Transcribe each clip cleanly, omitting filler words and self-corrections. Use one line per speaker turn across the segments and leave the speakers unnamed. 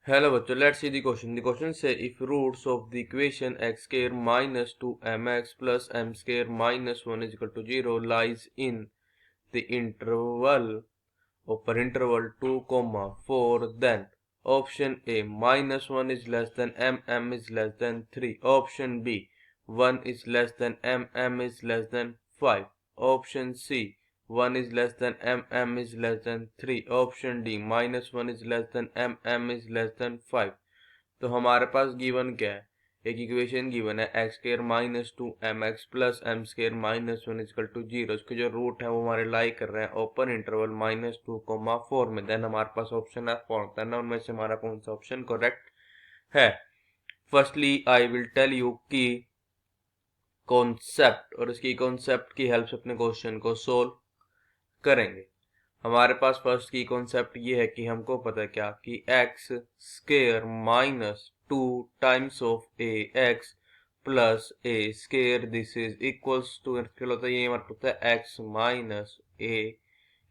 Hello bachcho, let's see the question. The question say if roots of the equation x square minus 2mx plus m square minus 1 is equal to 0 lies in the interval upper interval 2 comma 4, then option A minus 1 is less than m is less than 3, option B 1 is less than m is less than 5, option C 1 is less than m is less than 3, option D minus 1 is less than m is less than 5। तो हमारे पास given क्या है, एक equation given है x square minus 2mx plus m square minus 1 is equal to 0। इसके जो root है वो हमारे लाई कर रहे हैं ओपन इंटरवल -2, 4 में। देन हमारे पास ऑप्शन है फॉर्म करना, उनमें से हमारा कौन सा ऑप्शन करेक्ट है। Firstly I will tell you की कॉन्सेप्ट और इसकी कॉन्सेप्ट की हेल्प से अपने क्वेश्चन को सोल्व करेंगे। हमारे पास फर्स्ट की कॉन्सेप्ट ये है कि हमको पता है क्या कि x square minus 2 times of a x plus a square this is equals to होता है, ये हमारे पता है एक्स माइनस ए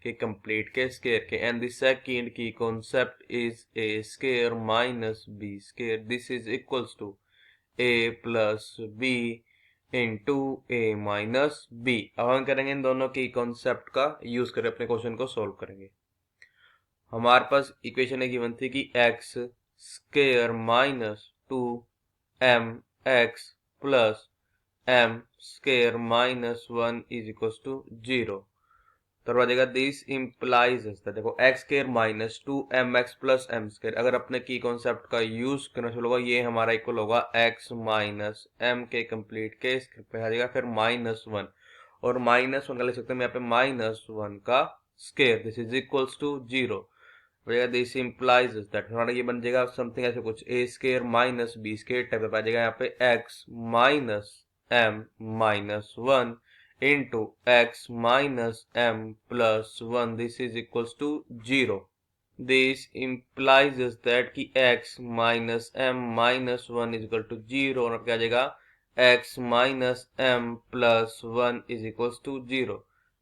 के कंप्लीट के स्क्वायर के। एंड द सेकंड की concept is a square minus b square this is equals to a plus b into a minus b. अब हम करेंगे इन दोनों की कॉन्सेप्ट का यूज करके अपने क्वेश्चन को सोल्व करेंगे। हमारे पास इक्वेशन है गिवन थी कि x square minus 2m x plus m square minus 1 is equal to 0। तो आ जाएगा दिस इम्प्लाइज, देखो x square minus 2mx plus m square, अगर अपने की कॉन्सेप्ट का यूज करना शुरू होगा ये हमारा इक्वल होगा x माइनस m के कंप्लीट के स्क्वायर पे आ जाएगा, फिर -1 और -1 का लिख सकते हैं यहाँ पे -1 का square this is equals to 0। This implies that हमारा ये बन जाएगा समथिंग ऐसे कुछ a square minus b square type पे आ जाएगा यहाँ पे x minus m minus 1 into x minus m plus 1 this is equals to 0। This implies that कि x minus m minus 1 is equal to 0 और अब क्या आ जाएगा x minus m plus 1 is equals to 0।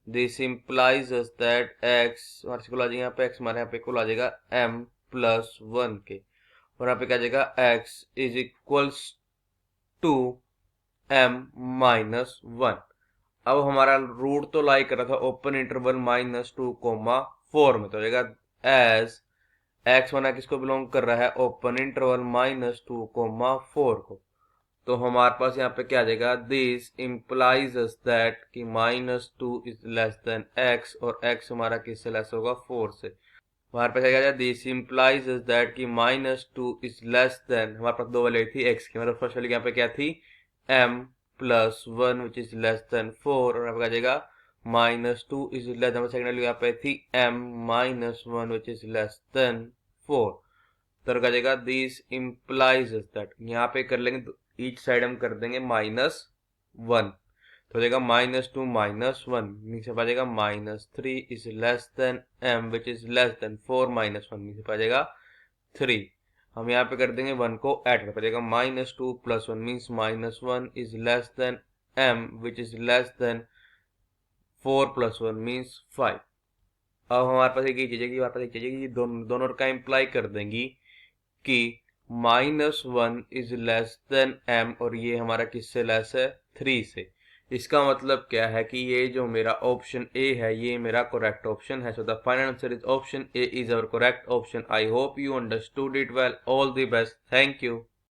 This implies that x हमारे equal आ जाएगा यहाँ पे x हमारे यहाँ पे इक्वल आ जाएगा m plus 1 के, और यहाँ पे क्या आ जाएगा x is equals to m minus 1। अब हमारा रूट तो लाई कर रहा था ओपन इंटरवल -2, 4 में, तो जाएगा एज एक्स वन किसको बिलोंग कर रहा है ओपन इंटरवल -2, 4 को। तो हमारे पास यहाँ पे क्या आ जाएगा दिस इम्प्लाइज दैट कि -2 इज लेस देन एक्स और एक्स हमारा किससे लेस होगा 4 से। हमारे पास क्या दिस इम्प्लाइज दैट कि -2 इज लेस देन, हमारे पास दो वैल्यू थी एक्स की, मतलब फर्स्ट वैल्यू यहाँ पे क्या थी m plus 1 which is less then 4 और आपका आ जाएगा -2 is less then, second value यहाँ पे थी m minus 1 which is less then 4। तो आ जाएगा दिस इम्प्लाइज दैट, यहाँ पे कर लेंगे ईच साइड हम कर देंगे -1, तो हो जाएगा -2 -1 नीचे आ जाएगा -3 is less than m which is less then 4 -1 नीचे आ जाएगा 3। हम यहाँ पे कर देंगे 1 को ऐड कर जाएगा -2 plus 1 means -1 is less than m which is less then 4 plus 1 means 5। अब हमारे पास एक चीज है कि हमारे पास एक चीज है कि दोनों का इम्प्लाई कर देंगी कि -1 इज लेस देन m और ये हमारा किससे लेस है 3 से। इसका मतलब क्या है कि ये जो मेरा ऑप्शन ए है ये मेरा करेक्ट ऑप्शन है। So the final answer is option A is our correct option. I hope you understood it well. All the best. Thank you.